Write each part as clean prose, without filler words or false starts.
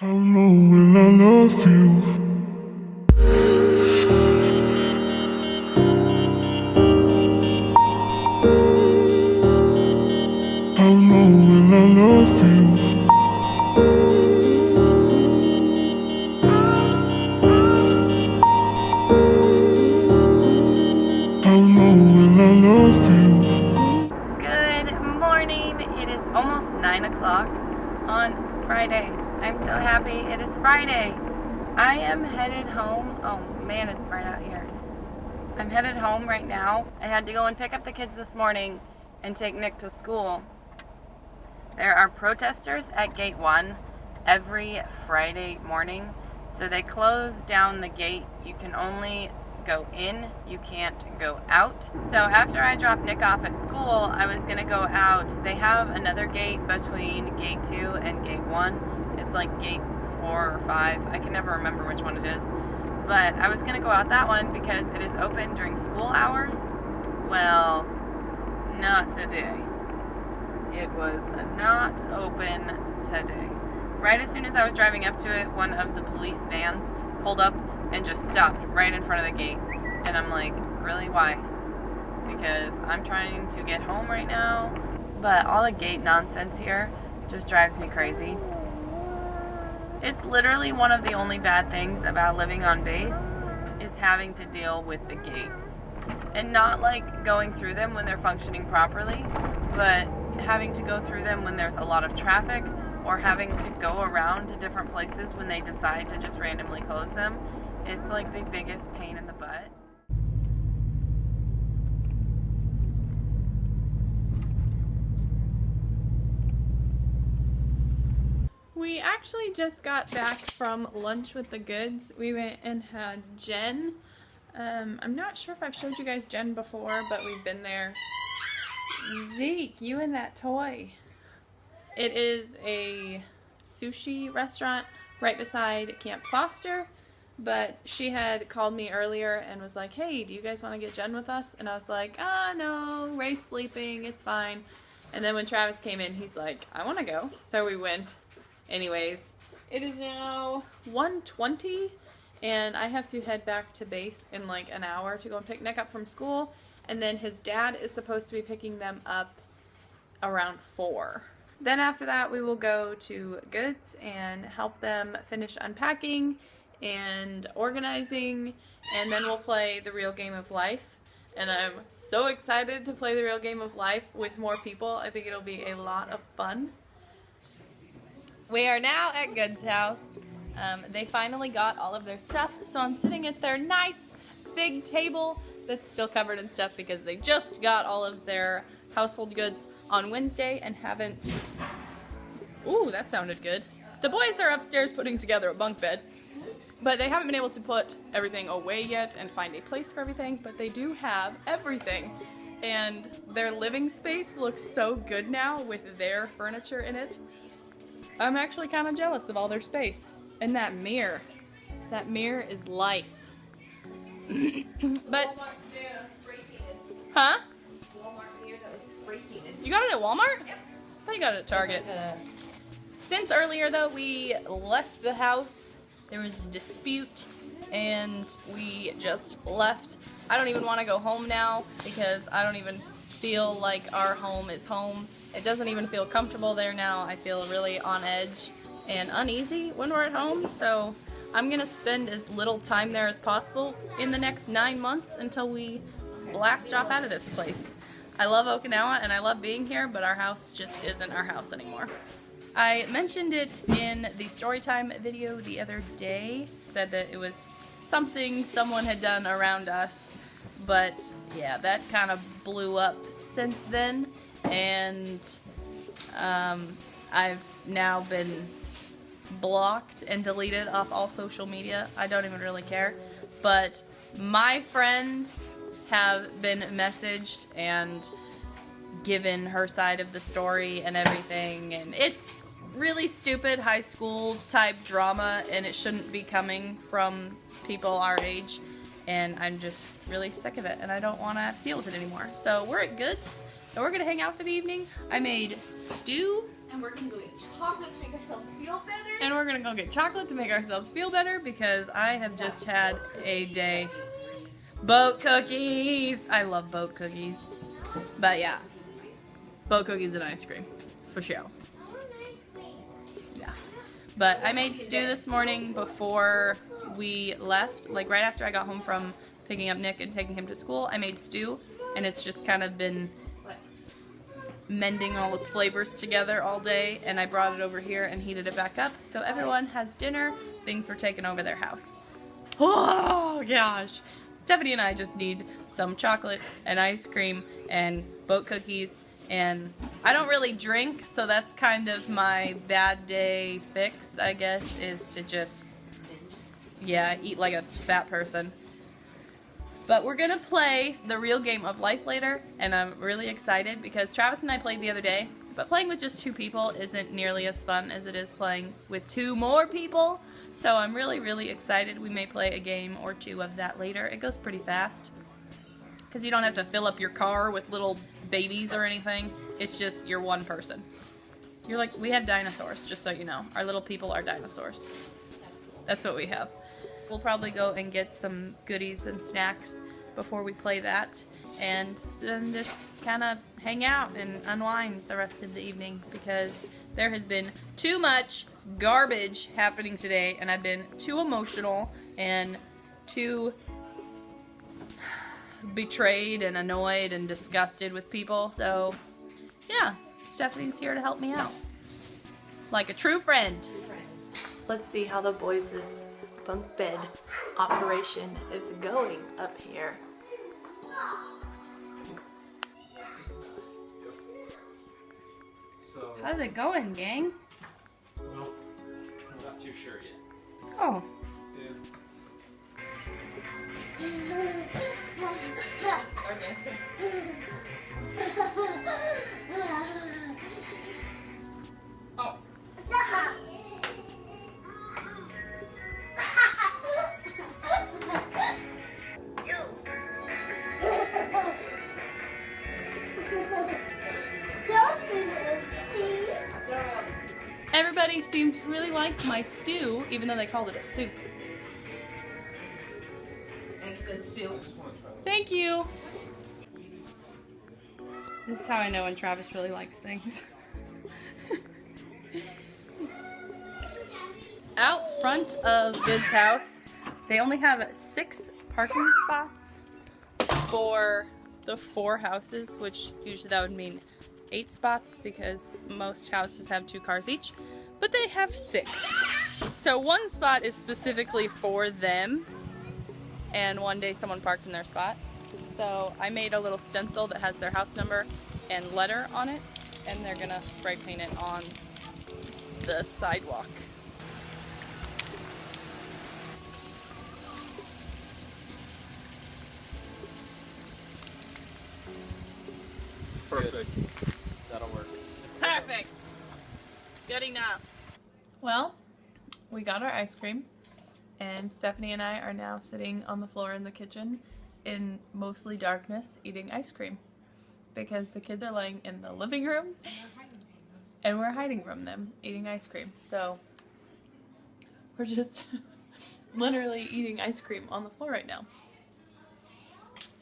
How long will I love you? How long will I love you? How long will I love you? Good morning. It is almost 9 o'clock on Friday. I'm so happy it is Friday. I am headed home. Oh man, it's bright out here. I'm headed home right now. I had to go and pick up the kids this morning and take Nick to school. There are protesters at Gate 1 every Friday morning. So they close down the gate. You can only go in, you can't go out. So after I dropped Nick off at school, I was gonna go out. They have another gate between Gate 2 and Gate 1. It's like Gate 4 or 5. I can never remember which one it is. But I was gonna go out that one because it is open during school hours. Well, not today. It was not open today. Right as soon as I was driving up to it, one of the police vans pulled up and just stopped right in front of the gate. And I'm like, really, why? Because I'm trying to get home right now. But all the gate nonsense here just drives me crazy. It's literally one of the only bad things about living on base is having to deal with the gates. And not like going through them when they're functioning properly, but having to go through them when there's a lot of traffic, or having to go around to different places when they decide to just randomly close them. It's like the biggest pain in the butt. We actually just got back from lunch with the Goods. We went and had Jen. I'm not sure if I've showed you guys Jen before, but we've been there. Zeke, you and that toy. It is a sushi restaurant right beside Camp Foster, but she had called me earlier and was like, hey, do you guys want to get Jen with us? And I was like, no, Ray's sleeping, it's fine. And then when Travis came in, he's like, I want to go. So we went. Anyways, it is now 1:20 and I have to head back to base in like an hour to go and pick Nick up from school. And then his dad is supposed to be picking them up around 4. Then after that, we will go to Goods and help them finish unpacking and organizing, and then we'll play the real game of life. And I'm so excited to play the real game of life with more people. I think it'll be a lot of fun. We are now at Goods' house. They finally got all of their stuff, so I'm sitting at their nice big table that's still covered in stuff because they just got all of their household goods on Wednesday and haven't... Ooh, that sounded good. The boys are upstairs putting together a bunk bed, but they haven't been able to put everything away yet and find a place for everything, but they do have everything. And their living space looks so good now with their furniture in it. I'm actually kind of jealous of all their space. And that mirror is life. But... Huh? You got it at Walmart? Yep. I thought you got it at Target. Since earlier though, we left the house. There was a dispute and we just left. I don't even want to go home now because I don't even feel like our home is home. It doesn't even feel comfortable there now. I feel really on edge and uneasy when we're at home. So I'm gonna spend as little time there as possible in the next 9 months until we blast off out of this place. I love Okinawa and I love being here, but our house just isn't our house anymore. I mentioned it in the storytime video the other day. Said that it was something someone had done around us, but yeah, that kind of blew up since then, and I've now been blocked and deleted off all social media. I don't even really care, but my friends have been messaged and given her side of the story and everything, and it's really stupid high school type drama and it shouldn't be coming from people our age, and I'm just really sick of it and I don't want to deal with it anymore. So we're at Goods and we're gonna hang out for the evening. I made stew And we're gonna go get chocolate to make ourselves feel better. And we're gonna go get chocolate to make ourselves feel better because I have just had a day. Boat cookies! I love boat cookies. But yeah, boat cookies and ice cream, for sure. Yeah. But I made stew this morning before we left, like right after I got home from picking up Nick and taking him to school. I made stew, and it's just kind of been mending all its flavors together all day, and I brought it over here and heated it back up. So everyone has dinner. Things were taken over their house. Oh gosh. Stephanie and I just need some chocolate and ice cream and boat cookies, and I don't really drink, so that's kind of my bad day fix, I guess, is to just, yeah, eat like a fat person. But we're gonna play the real game of life later, and I'm really excited because Travis and I played the other day, but playing with just 2 people isn't nearly as fun as it is playing with 2 more people. So I'm really, really excited. We may play a game or 2 of that later. It goes pretty fast because you don't have to fill up your car with little babies or anything. It's just you're one person. You're like, we have dinosaurs, just so you know. Our little people are dinosaurs. That's what we have. We'll probably go and get some goodies and snacks before we play that, and then just kind of hang out and unwind the rest of the evening because there has been too much garbage happening today, and I've been too emotional and too betrayed and annoyed and disgusted with people. So yeah, Stephanie's here to help me out like a true friend. Let's see how the boys' bunk bed operation is going up here. So, How's it going, gang? well, I'm not too sure yet. Oh. Start dancing. Oh. Everybody seemed to really like my stew, even though they called it a soup. It's good soup. Thank you. This is how I know when Travis really likes things. Out front of Goode's house, they only have 6 parking spots for the 4 houses, which usually that would mean 8 spots because most houses have 2 cars each, but they have 6. So 1 spot is specifically for them, and one day someone parked in their spot. So I made a little stencil that has their house number and letter on it, and they're gonna spray paint it on the sidewalk. Perfect. That'll work. Perfect. Good enough. Well, we got our ice cream, and Stephanie and I are now sitting on the floor in the kitchen in mostly darkness eating ice cream because the kids are laying in the living room and we're hiding from them eating ice cream. So we're just literally eating ice cream on the floor right now.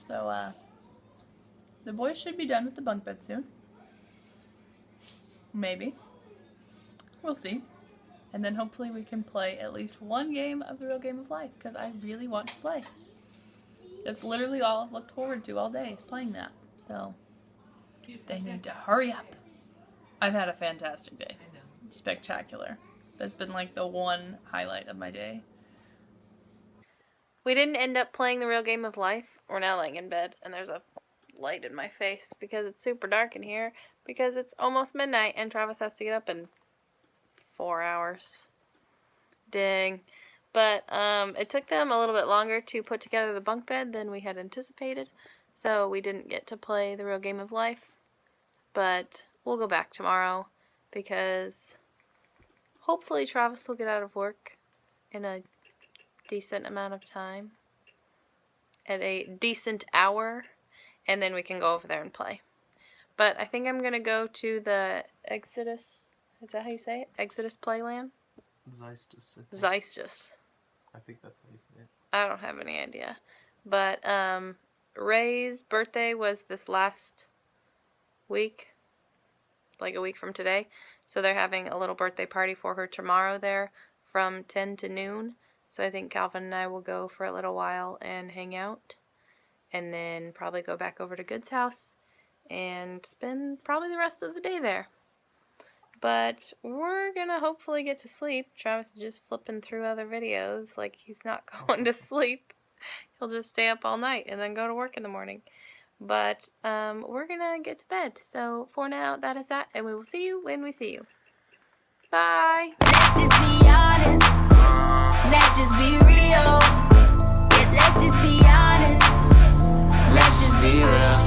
So the boys should be done with the bunk bed soon. Maybe. We'll see. And then hopefully we can play at least 1 game of the real game of life because I really want to play. That's literally all I've looked forward to all day is playing that. So they need to hurry up. I've had a fantastic day. Spectacular. That's been like the one highlight of my day. We didn't end up playing the real game of life. We're now laying in bed and there's a light in my face because it's super dark in here because it's almost midnight and Travis has to get up in 4 hours. Dang. But it took them a little bit longer to put together the bunk bed than we had anticipated, so we didn't get to play the real game of life. But we'll go back tomorrow because hopefully Travis will get out of work in a decent amount of time, at a decent hour, and then we can go over there and play. But I think I'm going to go to the Exodus Is that how you say it? Exodus Playland? Zeistus. Zeistus. I think that's how you say it. I don't have any idea. But Ray's birthday was this last week, like a week from today. So they're having a little birthday party for her tomorrow there from 10 to noon. So I think Calvin and I will go for a little while and hang out. And then probably go back over to Goode's house and spend probably the rest of the day there. But we're going to hopefully get to sleep. Travis is just flipping through other videos like he's not going to sleep. He'll just stay up all night and then go to work in the morning. But we're going to get to bed. So for now, that is that. And we will see you when we see you. Bye. Let's just be honest. Let's just be real. Yeah, let's just be honest. Let's just be real.